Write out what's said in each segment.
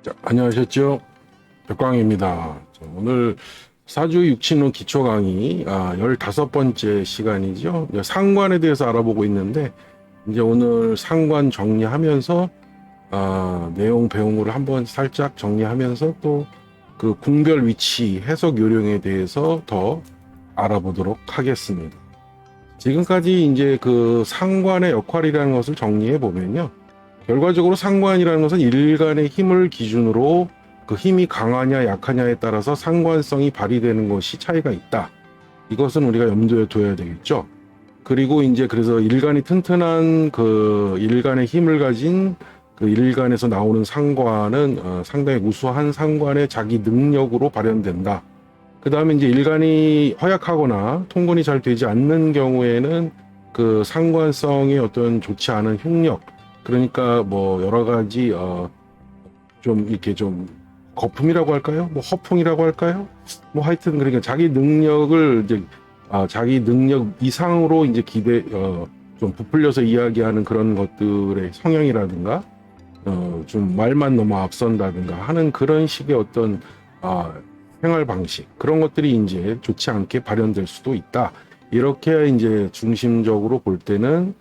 자, 안녕하셨죠? 백광입니다. 오늘 사주 육친론 기초 강의 15번째 시간이죠. 이제 상관에 대해서 알아보고 있는데 이제 오늘 상관 정리하면서 내용 배운 거를 한번 살짝 정리하면서 또 그 궁별 위치 해석 요령에 대해서 더 알아보도록 하겠습니다. 지금까지 이제 그 상관의 역할이라는 것을 정리해 보면요. 결과적으로 상관이라는 것은 일간의 힘을 기준으로 그 힘이 강하냐 약하냐에 따라서 상관성이 발휘되는 것이 차이가 있다. 이것은 우리가 염두에 둬야 되겠죠. 그리고 이제 그래서 일간이 튼튼한 그 일간의 힘을 가진 그 일간에서 나오는 상관은 상당히 우수한 상관의 자기 능력으로 발현된다. 그 다음에 이제 일간이 허약하거나 통근이 잘 되지 않는 경우에는 그 상관성의 어떤 좋지 않은 흉력, 그러니까 뭐 여러 가지 좀 이렇게 좀 거품이라고 할까요? 뭐 허풍이라고 할까요? 뭐 하여튼 그러니까 자기 능력을 이제 자기 능력 이상으로 이제 좀 부풀려서 이야기하는 그런 것들의 성향이라든가 좀 말만 너무 앞선다든가 하는 그런 식의 어떤 생활 방식, 그런 것들이 이제 좋지 않게 발현될 수도 있다. 이렇게 이제 중심적으로 볼 때는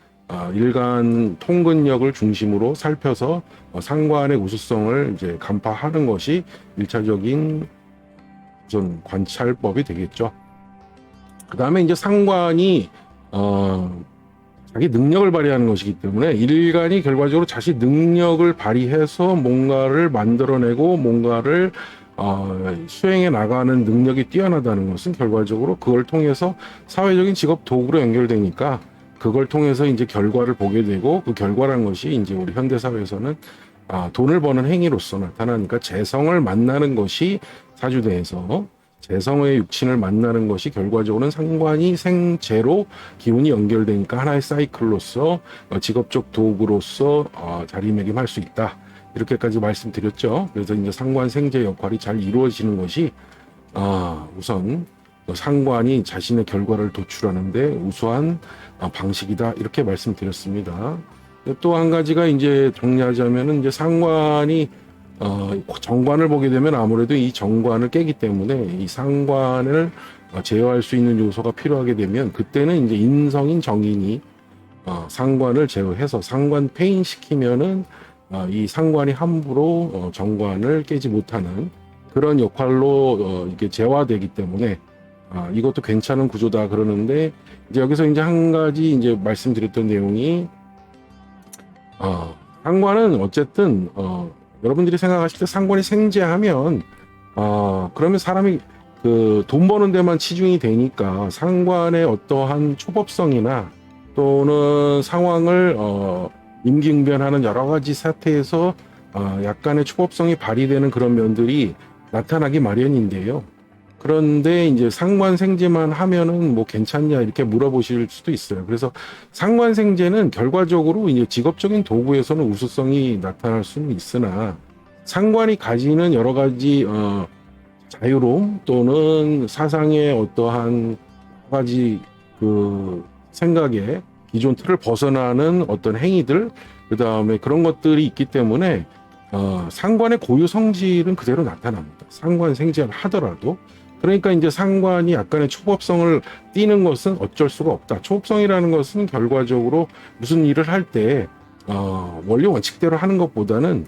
일간 통근력을 중심으로 살펴서 상관의 우수성을 이제 간파하는 것이 1차적인 우선 관찰법이 되겠죠. 그 다음에 이제 상관이 자기 능력을 발휘하는 것이기 때문에 일간이 결과적으로 자신 능력을 발휘해서 뭔가를 만들어내고 뭔가를 수행해 나가는 능력이 뛰어나다는 것은 결과적으로 그걸 통해서 사회적인 직업 도구로 연결되니까 그걸 통해서 이제 결과를 보게 되고, 그 결과라는 것이 이제 우리 현대 사회에서는 돈을 버는 행위로서 나타나니까 재성을 만나는 것이 사주대에서 재성의 육친을 만나는 것이 결과적으로는 상관이 생재로 기운이 연결되니까 하나의 사이클로서 직업적 도구로서 자리매김할 수 있다. 이렇게까지 말씀드렸죠. 그래서 이제 상관 생재 역할이 잘 이루어지는 것이 우선 상관이 자신의 결과를 도출하는데 우수한 방식이다. 이렇게 말씀드렸습니다. 또 한 가지가 이제 정리하자면은 이제 상관이 정관을 보게 되면 아무래도 이 정관을 깨기 때문에 이 상관을 제어할 수 있는 요소가 필요하게 되면 그때는 이제 인성인 정인이 상관을 제어해서 상관 폐인시키면은 이 상관이 함부로 정관을 깨지 못하는 그런 역할로 이게 재화되기 때문에 이것도 괜찮은 구조다 그러는데, 이제 여기서 이제 한 가지 이제 말씀드렸던 내용이 상관은 어쨌든 여러분들이 생각하실 때 상관이 생재하면 그러면 사람이 그 돈 버는 데만 치중이 되니까 상관의 어떠한 초법성이나 또는 상황을 임기응변하는 여러 가지 사태에서 약간의 초법성이 발휘되는 그런 면들이 나타나기 마련인데요. 그런데 이제 상관생재만 하면은 뭐 괜찮냐 이렇게 물어보실 수도 있어요. 그래서 상관생재는 결과적으로 이제 직업적인 도구에서는 우수성이 나타날 수는 있으나 상관이 가지는 여러 가지 자유로움 또는 사상의 어떠한 여러 가지 그 생각의 기존 틀을 벗어나는 어떤 행위들, 그 다음에 그런 것들이 있기 때문에 상관의 고유 성질은 그대로 나타납니다. 상관생재를 하더라도. 그러니까 이제 상관이 약간의 초법성을 띠는 것은 어쩔 수가 없다. 초법성이라는 것은 결과적으로 무슨 일을 할 때 원리 원칙대로 하는 것보다는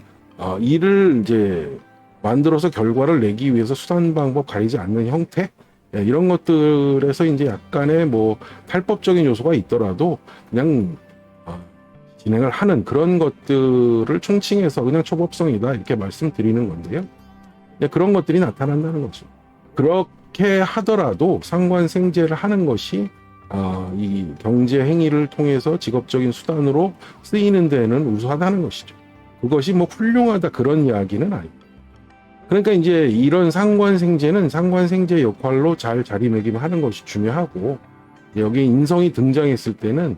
일을 이제 만들어서 결과를 내기 위해서 수단 방법 가리지 않는 형태, 이런 것들에서 이제 약간의 뭐 탈법적인 요소가 있더라도 그냥 진행을 하는 그런 것들을 총칭해서 그냥 초법성이다 이렇게 말씀드리는 건데요. 그런 것들이 나타난다는 거죠. 그렇게 하더라도 상관생재를 하는 것이 이 경제 행위를 통해서 직업적인 수단으로 쓰이는 데는 우수하다는 것이죠. 그것이 뭐 훌륭하다 그런 이야기는 아닙니다. 그러니까 이제 이런 상관생재는 상관생재 역할로 잘 자리매김하는 것이 중요하고, 여기 인성이 등장했을 때는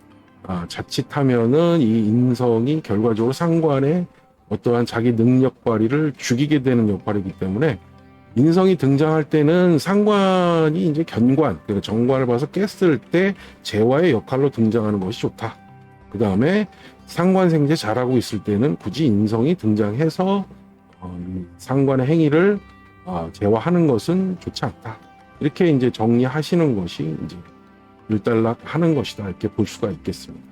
자칫하면은 이 인성이 결과적으로 상관의 어떠한 자기 능력 발휘를 죽이게 되는 역할이기 때문에 인성이 등장할 때는 상관이 이제 견관, 그러니까 정관을 봐서 깼을 때 재화의 역할로 등장하는 것이 좋다. 그 다음에 상관생재 잘하고 있을 때는 굳이 인성이 등장해서 이 상관의 행위를 제어하는 것은 좋지 않다. 이렇게 이제 정리하시는 것이 이제 일단락하는 것이다. 이렇게 볼 수가 있겠습니다.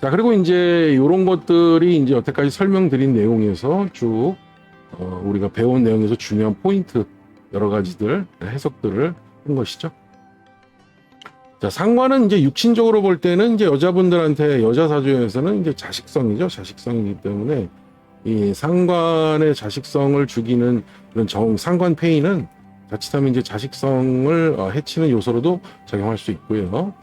자, 그리고 이제 이런 것들이 이제 여태까지 설명드린 내용에서 쭉 우리가 배운 내용에서 중요한 포인트 여러 가지들 해석들을 한 것이죠. 자, 상관은 이제 육신적으로 볼 때는 이제 여자분들한테 여자 사주에서는 이제 자식성이죠. 자식성이기 때문에 이 상관의 자식성을 죽이는 그런 상관 폐인은 자칫하면 이제 자식성을 해치는 요소로도 작용할 수 있고요.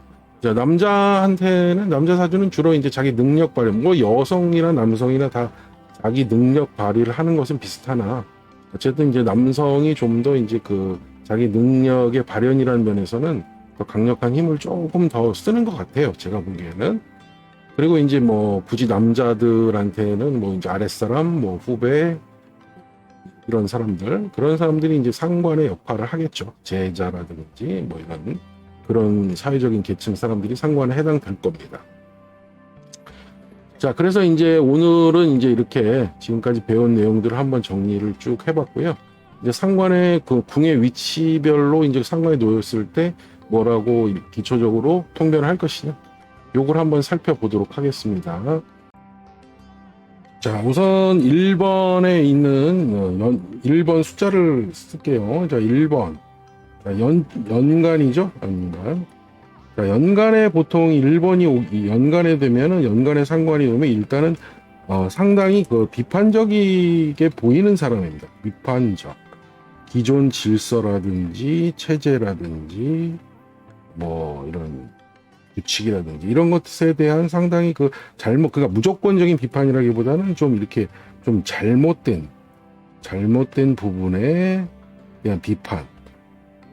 자, 남자한테는 남자 사주는 주로 이제 자기 능력 발휘, 뭐 여성이나 남성이나 다 자기 능력 발휘를 하는 것은 비슷하나 어쨌든 이제 남성이 좀 더 이제 그 자기 능력의 발현이라는 면에서는 더 강력한 힘을 조금 더 쓰는 것 같아요. 제가 보기에는. 그리고 이제 뭐 굳이 남자들한테는 뭐 이제 아랫사람, 뭐 후배 이런 사람들, 그런 사람들이 이제 상관의 역할을 하겠죠. 제자라든지 뭐 이런 그런 사회적인 계층 사람들이 상관에 해당될 겁니다. 자, 그래서 이제 오늘은 이제 이렇게 지금까지 배운 내용들을 한번 정리를 쭉 해봤고요. 이제 상관의 그 궁의 위치별로 이제 상관에 놓였을 때 뭐라고 기초적으로 통변을 할 것이냐, 요걸 한번 살펴보도록 하겠습니다. 자, 우선 1번에 있는 1번 숫자를 쓸게요. 자, 1번. 자, 연간이죠? 연간. 자, 연간에 보통 1번이 연간에 되면은 연간에 상관이 오면 일단은 상당히 그 비판적이게 보이는 사람입니다. 비판적. 기존 질서라든지 체제라든지 뭐 이런 규칙이라든지 이런 것에 대한 상당히 그러니까 무조건적인 비판이라기보다는 좀 이렇게 좀 잘못된 부분에 대한 비판,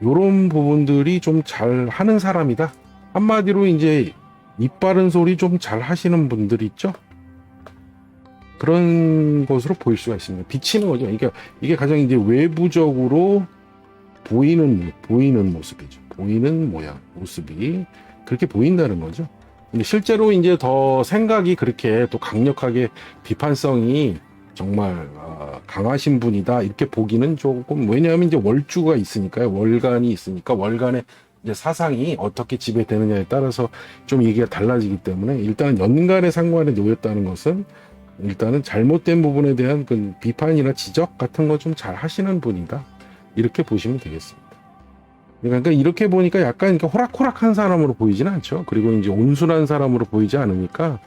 요런 부분들이 좀 잘 하는 사람이다. 한마디로 이제 입 바른 소리 좀 잘 하시는 분들 있죠? 그런 것으로 보일 수가 있습니다. 비치는 거죠. 그러니까 이게 가장 이제 외부적으로 보이는 모습이죠. 보이는 모양, 모습이 그렇게 보인다는 거죠. 근데 실제로 이제 더 생각이 그렇게 또 강력하게 비판성이 정말 강하신 분이다 이렇게 보기는 조금, 왜냐하면 이제 월주가 있으니까요. 월간이 있으니까 월간의 이제 사상이 어떻게 지배되느냐에 따라서 좀 얘기가 달라지기 때문에 일단은 연간의 상관에 놓였다는 것은 일단은 잘못된 부분에 대한 그 비판이나 지적 같은 거 좀 잘 하시는 분이다 이렇게 보시면 되겠습니다. 그러니까 이렇게 보니까 약간 호락호락한 사람으로 보이지는 않죠. 그리고 이제 온순한 사람으로 보이지 않으니까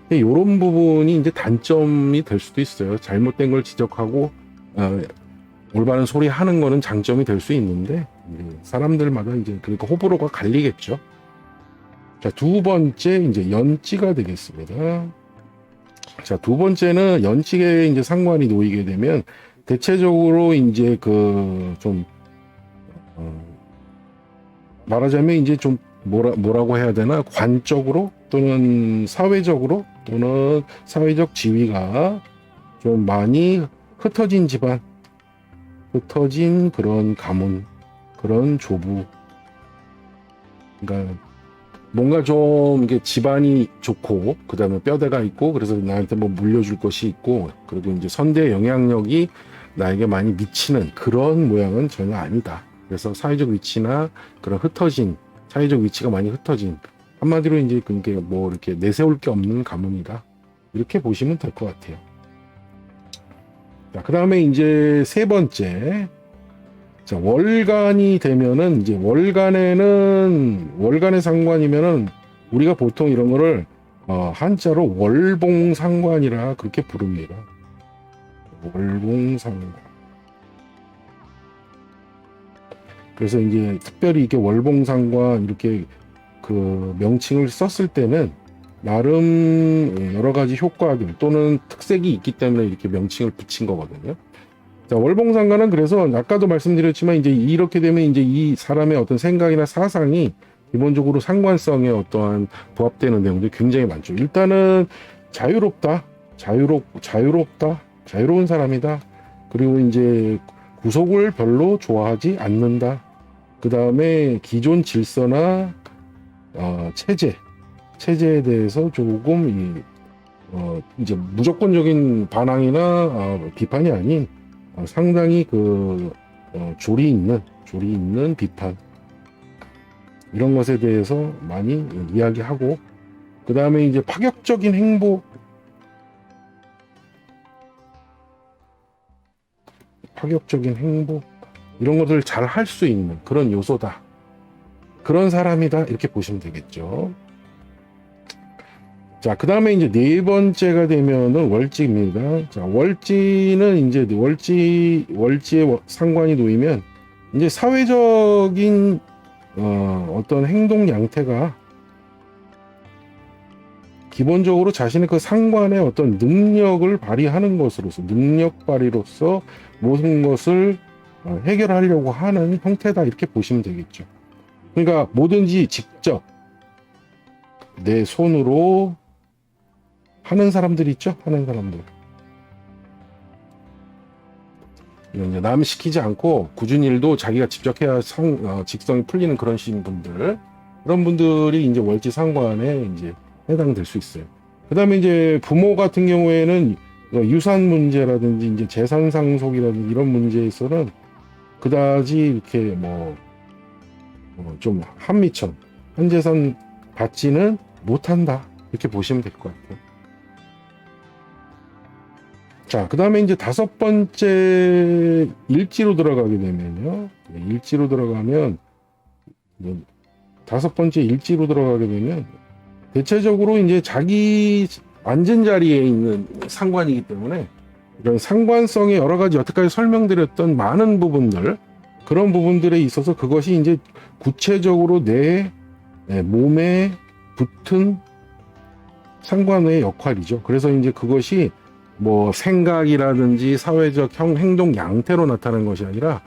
이런 부분이 이제 단점이 될 수도 있어요. 잘못된 걸 지적하고 올바른 소리 하는 거는 장점이 될 수 있는데 사람들마다 이제 그러니까 호불호가 갈리겠죠. 자, 두 번째 이제 연지가 되겠습니다. 자, 두 번째는 연지에 이제 상관이 놓이게 되면 대체적으로 이제 좀 말하자면 이제 좀 뭐라고 해야 되나, 관적으로 또는 사회적으로 또는 사회적 지위가 좀 많이 흩어진 집안, 흩어진 그런 가문, 그런 조부, 그러니까 뭔가 좀 이게 집안이 좋고 그다음에 뼈대가 있고 그래서 나한테 뭐 물려줄 것이 있고 그리고 이제 선대 영향력이 나에게 많이 미치는 그런 모양은 전혀 아니다. 그래서 사회적 위치나 그런 흩어진 사회적 위치가 많이 흩어진, 한마디로 이제 그게 뭐 이렇게 내세울 게 없는 가문이다 이렇게 보시면 될 것 같아요. 자, 그 다음에 이제 세 번째, 자, 월간이 되면은 이제 월간의 상관이면은 우리가 보통 이런 거를 한자로 월봉상관이라 그렇게 부릅니다. 월봉상관. 그래서 이제 특별히 이렇게 월봉상관 이렇게 그 명칭을 썼을 때는 나름 여러 가지 효과들 또는 특색이 있기 때문에 이렇게 명칭을 붙인 거거든요. 자, 월봉상관은 그래서 아까도 말씀드렸지만 이제 이렇게 되면 이제 이 사람의 어떤 생각이나 사상이 기본적으로 상관성에 어떠한 부합되는 내용들이 굉장히 많죠. 일단은 자유롭다, 자유로운 사람이다. 그리고 이제 구속을 별로 좋아하지 않는다. 그 다음에 기존 질서나 체제에 대해서 조금 이제 무조건적인 반항이나 비판이 아닌 상당히 조리 있는 비판, 이런 것에 대해서 많이 이야기하고, 그 다음에 이제 파격적인 행보, 이런 것을 잘 할 수 있는 그런 요소다, 그런 사람이다, 이렇게 보시면 되겠죠. 자, 그 다음에 이제 네 번째가 되면은 월지입니다. 자, 월지는 이제 월지에 상관이 놓이면 이제 사회적인 어떤 행동 양태가 기본적으로 자신의 그 상관의 어떤 능력을 발휘하는 것으로서, 능력 발휘로서 모든 것을 해결하려고 하는 형태다, 이렇게 보시면 되겠죠. 그러니까 뭐든지 직접 내 손으로 하는 사람들 있죠? 하는 사람들. 이제 남 시키지 않고 굳은 일도 자기가 직접 해야 직성이 풀리는 그런 식 분들, 그런 분들이 이제 월지 상관에 이제 해당될 수 있어요. 그 다음에 이제 부모 같은 경우에는 유산 문제라든지 이제 재산 상속이라든지 이런 문제에서는 그다지 이렇게 좀 한미천, 한재산 받지는 못한다, 이렇게 보시면 될 것 같아요. 자, 그 다음에 이제 다섯 번째 일지로 들어가게 되면요. 다섯 번째 일지로 들어가게 되면 대체적으로 이제 자기 앉은 자리에 있는 상관이기 때문에 이런 상관성의 여러 가지 여태까지 설명드렸던 많은 부분들, 그런 부분들에 있어서 그것이 이제 구체적으로 내 몸에 붙은 상관의 역할이죠. 그래서 이제 그것이 생각이라든지 사회적 행동 양태로 나타나는 것이 아니라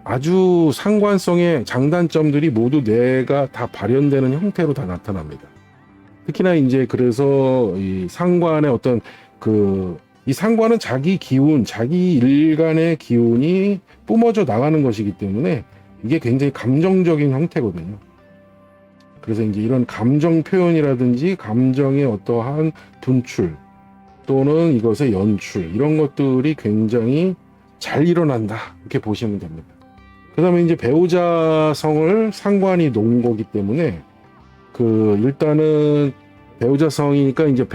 아주 상관성의 장단점들이 모두 내가 다 발현되는 형태로 다 나타납니다. 특히나 이제 그래서 이 상관의 어떤 이 상관은 자기 기운, 자기 일간의 기운이 뿜어져 나가는 것이기 때문에 이게 굉장히 감정적인 형태거든요. 그래서 이제 이런 감정 표현이라든지 감정의 어떠한 분출 또는 이것의 연출, 이런 것들이 굉장히 잘 일어난다, 이렇게 보시면 됩니다. 그 다음에 이제 배우자성을 상관이 놓은 거기 때문에 일단은 배우자성이니까 이제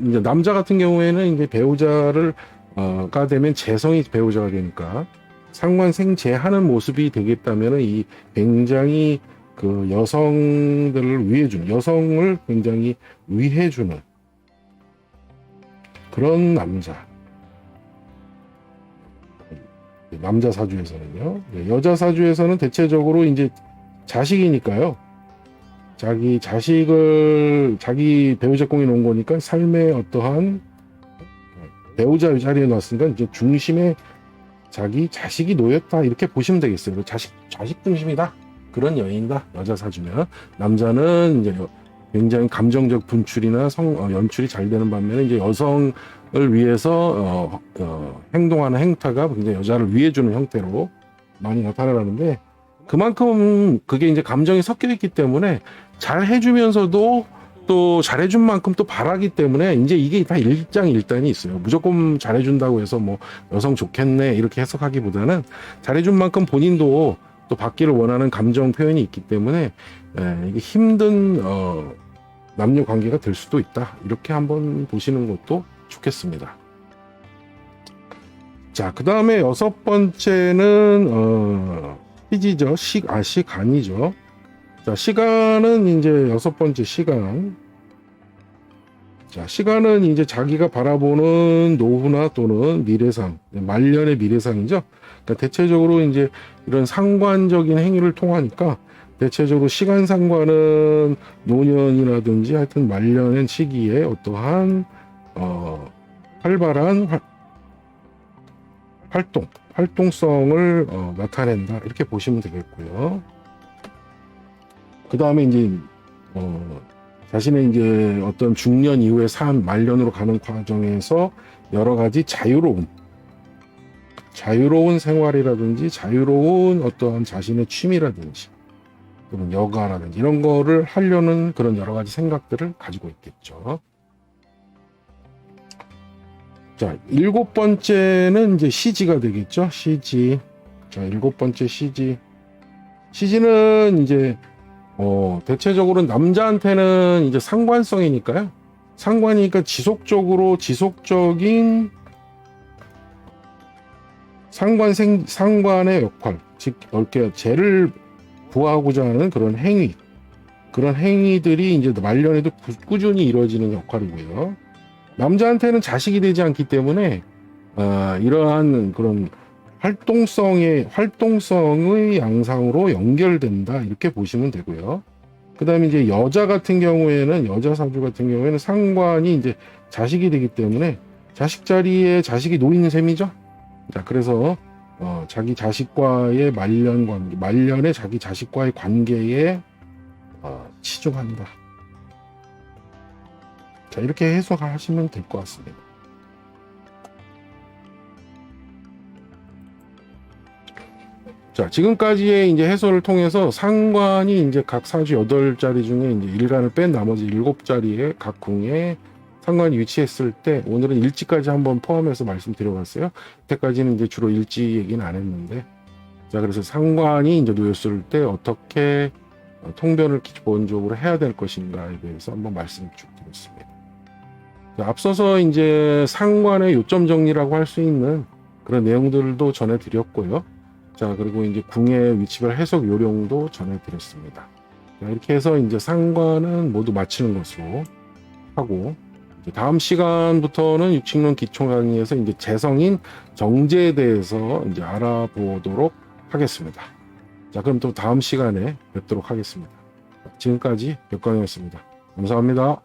이제 남자 같은 경우에는 이제 배우자가 되면 재성이 배우자가 되니까 상관생재하는 모습이 되겠다면은 이 굉장히 여성들을 위해주는, 여성을 굉장히 위해주는 그런 남자 사주에서는요. 여자 사주에서는 대체적으로 이제 자식이니까요. 자기 자식을 자기 배우자 공에 놓은 거니까 삶의 어떠한 배우자 자리에 놨으니까 이제 중심에 자기 자식이 놓였다, 이렇게 보시면 되겠어요. 자식 중심이다, 그런 여인이다, 여자 사주면. 남자는 이제 굉장히 감정적 분출이나 연출이 잘 되는 반면에 이제 여성을 위해서 행동하는 행태가 굉장히 여자를 위해주는 형태로 많이 나타나는데, 그만큼 그게 이제 감정이 섞여 있기 때문에 잘 해주면서도 또 잘해준 만큼 또 바라기 때문에 이제 이게 다 일장일단이 있어요. 무조건 잘해준다고 해서 여성 좋겠네, 이렇게 해석하기보다는 잘해준 만큼 본인도 또 받기를 원하는 감정 표현이 있기 때문에 이게 힘든 남녀 관계가 될 수도 있다, 이렇게 한번 보시는 것도 좋겠습니다. 자, 그 다음에 여섯 번째는 시지죠. 시간이죠. 자, 시간은 이제 여섯 번째 시간. 자, 시간은 이제 자기가 바라보는 노후나 또는 미래상, 말년의 미래상이죠. 그러니까 대체적으로 이제 이런 상관적인 행위를 통하니까 대체적으로 시간 상관은 노년이라든지 하여튼 말년의 시기에 어떠한 활발한 활동성을 나타낸다, 이렇게 보시면 되겠고요. 그 다음에 이제 자신의 이제 어떤 중년 이후의 삶, 말년으로 가는 과정에서 여러 가지 자유로운 생활이라든지 자유로운 어떠한 자신의 취미라든지 또는 여가라든지 이런 거를 하려는 그런 여러 가지 생각들을 가지고 있겠죠. 자, 일곱 번째는 이제 시지가 되겠죠. 시지. 자, 일곱 번째 시지. 시지는 이제 대체적으로 남자한테는 이제 상관성이니까요. 상관이니까 지속적인 상관의 역할, 즉 이렇게 죄를 부하고자 하는 그런 행위들이 이제 말년에도 꾸준히 이루어지는 역할이고요. 남자한테는 자식이 되지 않기 때문에 이러한 그런 활동성의 양상으로 연결된다 이렇게 보시면 되고요. 그다음에 이제 여자 같은 경우에는 여자 사주 같은 경우에는 상관이 이제 자식이 되기 때문에 자식 자리에 자식이 놓이는 셈이죠. 자, 그래서 자기 자식과의 말년에 자기 자식과의 관계에 치중한다. 자, 이렇게 해석하시면 될 것 같습니다. 자, 지금까지의 이제 해설을 통해서 상관이 이제 각 사주 8자리 중에 이제 일간을 뺀 나머지 7자리에 각 궁에 상관이 위치했을 때 오늘은 일지까지 한번 포함해서 말씀드려봤어요. 이때까지는 이제 주로 일지 얘기는 안 했는데, 자, 그래서 상관이 이제 놓였을 때 어떻게 통변을 기본적으로 해야 될 것인가에 대해서 한번 말씀 쭉 드렸습니다. 자, 앞서서 이제 상관의 요점 정리라고 할 수 있는 그런 내용들도 전해드렸고요. 자, 그리고 이제 궁의 위치별 해석 요령도 전해드렸습니다. 자, 이렇게 해서 이제 상관은 모두 마치는 것으로 하고, 이제 다음 시간부터는 육칙론 기초 강의에서 이제 재성인 정제에 대해서 이제 알아보도록 하겠습니다. 자, 그럼 또 다음 시간에 뵙도록 하겠습니다. 지금까지 백광이었습니다. 감사합니다.